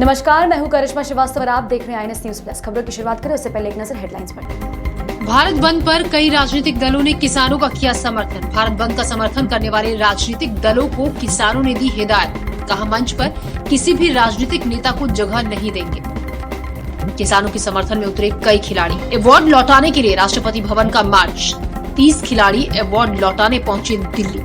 नमस्कार, मैं हूं करिश्मा श्रीवास्तव और आप देख रहे हैं आईएनएस न्यूज प्लस। खबरों की शुरुआत करें उससे पहले एक नजर हेडलाइंस पर। भारत बंद पर कई राजनीतिक दलों ने किसानों का किया समर्थन। भारत बंद का समर्थन करने वाले राजनीतिक दलों को किसानों ने दी हिदायत। कहा, मंच पर किसी भी राजनीतिक नेता को जगह नहीं देंगे। किसानों के समर्थन में उतरे कई खिलाड़ी। अवार्ड लौटाने के लिए राष्ट्रपति भवन का मार्च। 30 खिलाड़ी अवार्ड लौटाने पहुंचे दिल्ली।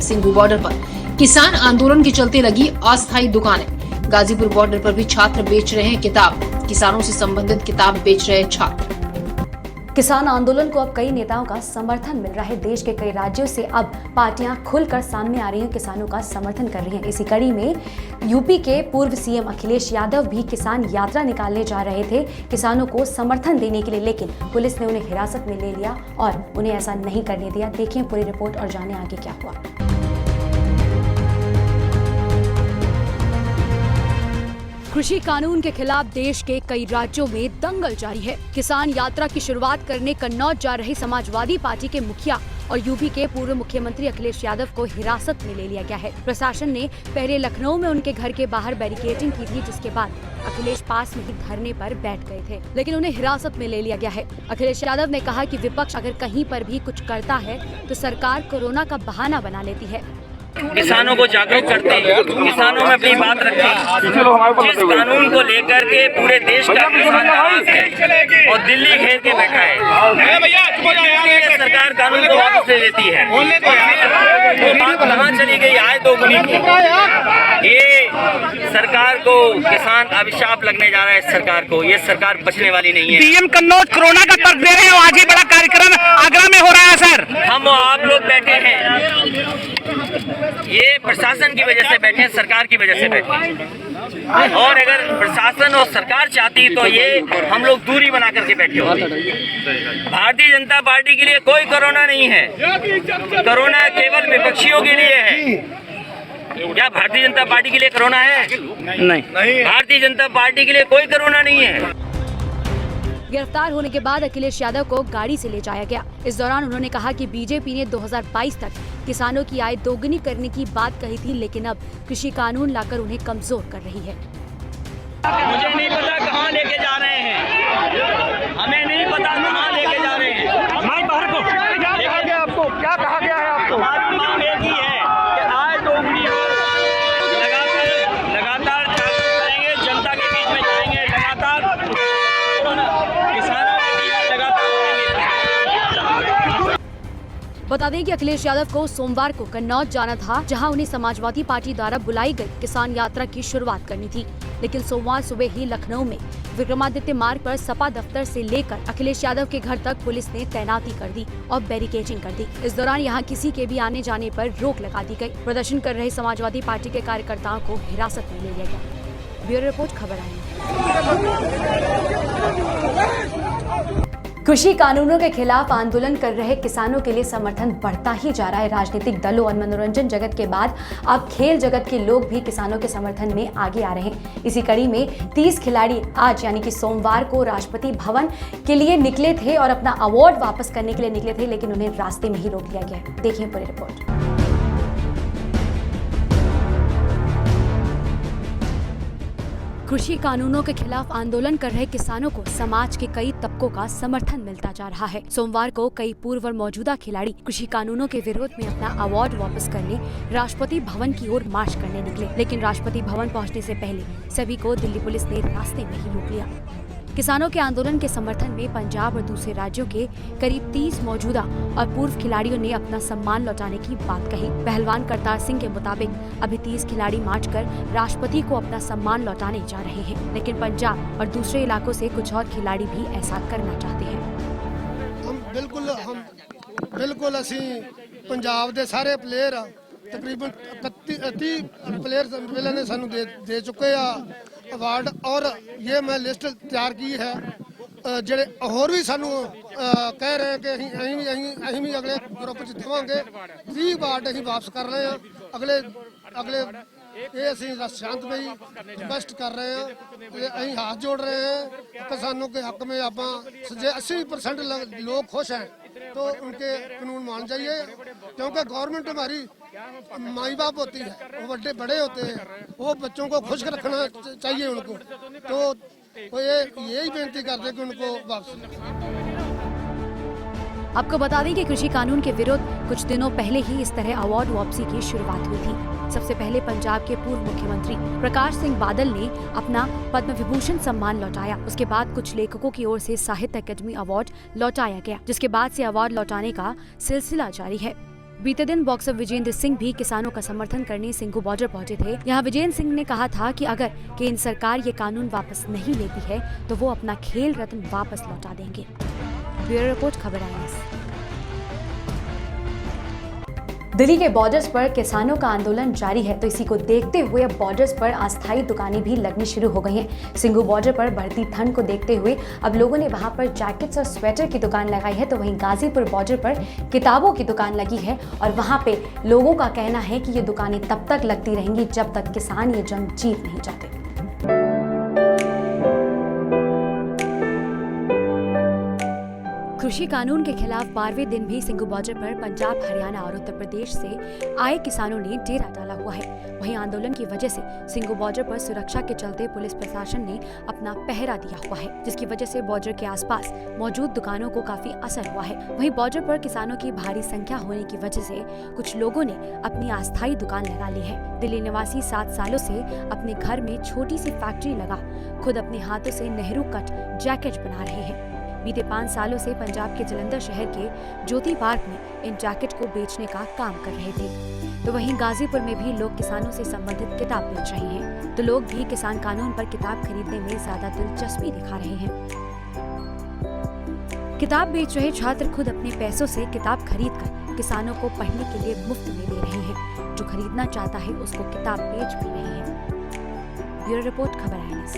सिंघू बॉर्डर पर किसान आंदोलन के चलते लगी अस्थायी दुकानें। गाजीपुर बॉर्डर पर भी छात्र बेच रहे हैं किताब। किसानों से संबंधित किताब बेच रहे छात्र। किसान आंदोलन को अब कई नेताओं का समर्थन मिल रहा है। देश के कई राज्यों से अब पार्टियां खुलकर सामने आ रही हैं, किसानों का समर्थन कर रही हैं। इसी कड़ी में यूपी के पूर्व सीएम अखिलेश यादव भी किसान यात्रा निकालने जा रहे थे किसानों को समर्थन देने के लिए, लेकिन पुलिस ने उन्हें हिरासत में ले लिया और उन्हें ऐसा नहीं करने दिया। देखिए पूरी रिपोर्ट और जाने आगे क्या हुआ। कृषि कानून के खिलाफ देश के कई राज्यों में दंगल जारी है। किसान यात्रा की शुरुआत करने कन्नौज जा रहे समाजवादी पार्टी के मुखिया और यूपी के पूर्व मुख्यमंत्री अखिलेश यादव को हिरासत में ले लिया गया है। प्रशासन ने पहले लखनऊ में उनके घर के बाहर बैरिकेडिंग की थी, जिसके बाद अखिलेश पास में ही धरने पर बैठ गए थे, लेकिन उन्हें हिरासत में ले लिया गया है। अखिलेश यादव ने कहा कि विपक्ष अगर कहीं पर भी कुछ करता है तो सरकार कोरोना का बहाना बना लेती है। किसानों को जागरूक करते हैं, किसानों में अपनी बात रखते हैं। जिस कानून को लेकर के पूरे देश का किसान नाराज है और दिल्ली घेर के बैठा है, सरकार कानून को वापस ले लेती है। वो बात कहाँ चली गई आय दोगुनी की। ये सरकार को किसान अभिशाप लगने जा रहा है। सरकार को ये सरकार बचने वाली नहीं है। सीएम कन्नौज कोरोना का तर्क दे रहे हैं। आज ही बड़ा कार्यक्रम आगरा में हो रहा है सर। हम आप लोग बैठे हैं, ये प्रशासन की वजह से बैठे हैं, सरकार की वजह से बैठे हैं। और अगर प्रशासन और सरकार चाहती तो ये हम लोग दूरी बना करके बैठे होते। भारतीय जनता पार्टी के लिए कोई कोरोना नहीं है। कोरोना केवल विपक्षियों के लिए है। क्या भारतीय जनता पार्टी के लिए कोरोना है? नहीं। भारतीय जनता पार्टी के लिए कोई कोरोना नहीं है। गिरफ्तार होने के बाद अखिलेश यादव को गाड़ी से ले जाया गया। इस दौरान उन्होंने कहा कि बीजेपी ने 2022 तक किसानों की आय दोगुनी करने की बात कही थी, लेकिन अब कृषि कानून लाकर उन्हें कमजोर कर रही है। मुझे नहीं पता कहाँ लेके जा रहे हैं, हमें नहीं पता कहाँ लेके जा रहे हैं। मैं बाहर को क्या कहा गया आपको? क्या कहा गया है आपको? हमारी मांग एक ही है कि आय दोगुनी हो। लगातार जागरूक करेंगे, जनता के बीच में जाएंगे, लगातार किसानों के बीच लगातार। बता दें कि अखिलेश यादव को सोमवार को कन्नौज जाना था, जहां उन्हें समाजवादी पार्टी द्वारा बुलाई गई किसान यात्रा की शुरुआत करनी थी, लेकिन सोमवार सुबह ही लखनऊ में विक्रमादित्य मार्ग पर सपा दफ्तर से लेकर अखिलेश यादव के घर तक पुलिस ने तैनाती कर दी और बैरिकेडिंग कर दी। इस दौरान यहां किसी के भी आने जाने पर रोक लगा दी गई। प्रदर्शन कर रहे समाजवादी पार्टी के कार्यकर्ताओं को हिरासत में ले लिया गया। ब्यूरो रिपोर्ट, खबर आई। कृषि कानूनों के खिलाफ आंदोलन कर रहे किसानों के लिए समर्थन बढ़ता ही जा रहा है। राजनीतिक दलों और मनोरंजन जगत के बाद अब खेल जगत के लोग भी किसानों के समर्थन में आगे आ रहे हैं। इसी कड़ी में 30 खिलाड़ी आज यानी कि सोमवार को राष्ट्रपति भवन के लिए निकले थे और अपना अवार्ड वापस करने के लिए निकले थे, लेकिन उन्हें रास्ते में ही रोक लिया गया। देखिए पूरी रिपोर्ट। कृषि कानूनों के खिलाफ आंदोलन कर रहे किसानों को समाज के कई तबकों का समर्थन मिलता जा रहा है। सोमवार को कई पूर्व और मौजूदा खिलाड़ी कृषि कानूनों के विरोध में अपना अवार्ड वापस करने राष्ट्रपति भवन की ओर मार्च करने निकले, लेकिन राष्ट्रपति भवन पहुंचने से पहले सभी को दिल्ली पुलिस ने रास्ते में ही रोक लिया। किसानों के आंदोलन के समर्थन में पंजाब और दूसरे राज्यों के करीब 30 मौजूदा और पूर्व खिलाड़ियों ने अपना सम्मान लौटाने की बात कही। पहलवान करतार सिंह के मुताबिक अभी 30 खिलाड़ी मार्च कर राष्ट्रपति को अपना सम्मान लौटाने जा रहे हैं, लेकिन पंजाब और दूसरे इलाकों से कुछ और खिलाड़ी भी ऐसा करना चाहते हैं। हम बिल्कुल असी पंजाब के सारे प्लेयर तकरीबन 30 प्लेयर ने सानू दे चुके अवार्ड, और ये मैं लिस्ट तैयार की है। ਜਿਹੜੇ ਹੋਰ ਵੀ ਸਾਨੂੰ ਕਹਿ ਰਹੇ ਕਿ ਅਸੀਂ ਵੀ ਅਗਲੇ ਗਰੁੱਪ 'ਚ ਦੇਵਾਂਗੇ। 30 ਅਵਾਰਡ ਅਸੀਂ ਵਾਪਸ ਕਰ ਰਹੇ ਹਾਂ। ਅਗਲੇ ਇਹ ਅਸੀਂ शांतमई रिक्वेस्ट कर रहे हैं, ਅਸੀਂ हाथ जोड़ रहे हैं। किसानों के हक में आप 80% लोग खुश हैं तो उनके कानून मान चाहिए, क्योंकि गवर्नमेंट हमारी माई बाप होती है, वो बड़े होते हैं, वो बच्चों को खुश रखना चाहिए उनको। तो यही बेनती करते कि उनको वापस। आपको बता दें कि कृषि कानून के विरुद्ध कुछ दिनों पहले ही इस तरह अवार्ड वापसी की शुरुआत हुई थी। सबसे पहले पंजाब के पूर्व मुख्यमंत्री प्रकाश सिंह बादल ने अपना पद्म विभूषण सम्मान लौटाया। उसके बाद कुछ लेखकों की ओर से साहित्य अकादमी अवार्ड लौटाया गया, जिसके बाद से अवार्ड लौटाने का सिलसिला जारी है। बीते दिन बॉक्सर विजेंद्र सिंह भी किसानों का समर्थन करने सिंघू बॉर्डर पहुंचे थे। यहाँ विजेंद्र सिंह ने कहा था कि अगर केंद्र सरकार ये कानून वापस नहीं लेती है तो वो अपना खेल रत्न वापस लौटा देंगे। ब्यूरो रिपोर्ट, खबर INS। दिल्ली के बॉर्डर्स पर किसानों का आंदोलन जारी है, तो इसी को देखते हुए अब बॉर्डर्स पर अस्थायी दुकानें भी लगनी शुरू हो गई हैं। सिंघू बॉर्डर पर बढ़ती ठंड को देखते हुए अब लोगों ने वहां पर जैकेट्स और स्वेटर की दुकान लगाई है, तो वहीं गाजीपुर बॉर्डर पर किताबों की दुकान लगी है और वहां पे लोगों का कहना है कि ये दुकानें तब तक लगती रहेंगी जब तक किसान ये जंग जीत नहीं जाते। कृषि कानून के खिलाफ 12वें दिन भी सिंघू बॉर्डर पर पंजाब, हरियाणा और उत्तर प्रदेश से आए किसानों ने डेरा डाला हुआ है। वहीं आंदोलन की वजह से सिंघू बॉर्डर पर सुरक्षा के चलते पुलिस प्रशासन ने अपना पहरा दिया हुआ है, जिसकी वजह से बॉर्डर के आसपास मौजूद दुकानों को काफी असर हुआ है। वहीं बॉर्डर पर किसानों की भारी संख्या होने की वजह से कुछ लोगों ने अपनी अस्थायी दुकान लगा ली है। दिल्ली निवासी 7 सालों से अपने घर में छोटी सी फैक्ट्री लगा खुद अपने हाथों से नेहरू कट जैकेट बना रहे हैं। बीते 5 सालों से पंजाब के जलंधर शहर के ज्योति पार्क में इन जैकेट को बेचने का काम कर रहे थे। तो वहीं गाजीपुर में भी लोग किसानों से संबंधित किताब बेच रहे हैं, तो लोग भी किसान कानून पर किताब खरीदने में ज्यादा दिलचस्पी दिखा रहे हैं। किताब बेच रहे छात्र खुद अपने पैसों से किताब खरीदकर किसानों को पढ़ने के लिए मुफ्त में दे रहे हैं। जो खरीदना चाहता है उसको किताब बेच भी रहे हैं। ब्यूरो रिपोर्ट, खबर INS।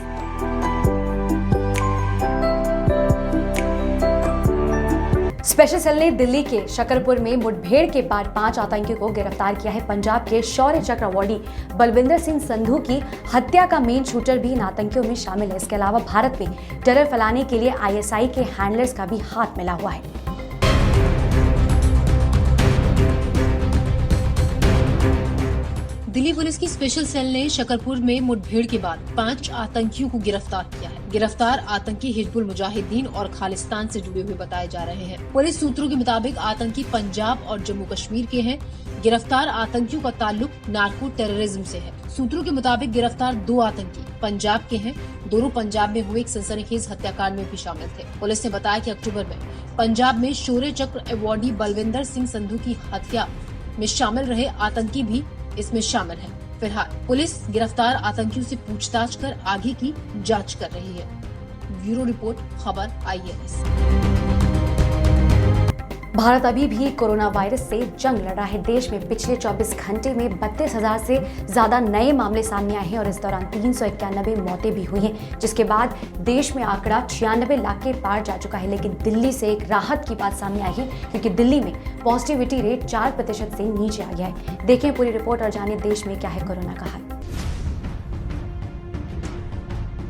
स्पेशल सेल ने दिल्ली के शकरपुर में मुठभेड़ के बाद 5 आतंकियों को गिरफ्तार किया है। पंजाब के शौर्य चक्र अवॉर्डी बलविंदर सिंह संधू की हत्या का मेन शूटर भी इन आतंकियों में शामिल है। इसके अलावा भारत में टेरर फैलाने के लिए ISI के हैंडलर्स का भी हाथ मिला हुआ है। दिल्ली पुलिस की स्पेशल सेल ने शकरपुर में मुठभेड़ के बाद 5 आतंकियों को गिरफ्तार किया है। गिरफ्तार आतंकी हिजबुल मुजाहिदीन और खालिस्तान से जुड़े हुए बताए जा रहे हैं। पुलिस सूत्रों के मुताबिक आतंकी पंजाब और जम्मू कश्मीर के हैं। गिरफ्तार आतंकियों का ताल्लुक नार्को टेररिज्म से है। सूत्रों के मुताबिक गिरफ्तार 2 आतंकी पंजाब के हैं। दोनों पंजाब में हुए एक सनसनीखेज हत्याकांड में भी शामिल थे। पुलिस ने बताया कि अक्टूबर में पंजाब में शौर्य चक्र अवॉर्डी बलविंदर सिंह संधू की हत्या में शामिल रहे आतंकी भी इसमें शामिल है। फिलहाल पुलिस गिरफ्तार आतंकियों से पूछताछ कर आगे की जांच कर रही है। ब्यूरो रिपोर्ट, खबर INS। भारत अभी भी कोरोना वायरस से जंग लड़ रहा है। देश में पिछले 24 घंटे में 32,000 से ज्यादा नए मामले सामने आए हैं और इस दौरान 391 मौतें भी हुई हैं, जिसके बाद देश में आंकड़ा 96 लाख के पार जा चुका है। लेकिन दिल्ली से एक राहत की बात सामने आई है, क्योंकि दिल्ली में पॉजिटिविटी रेट 4% से नीचे आ गया है। देखें पूरी रिपोर्ट और जानें देश में क्या है कोरोना का हाल।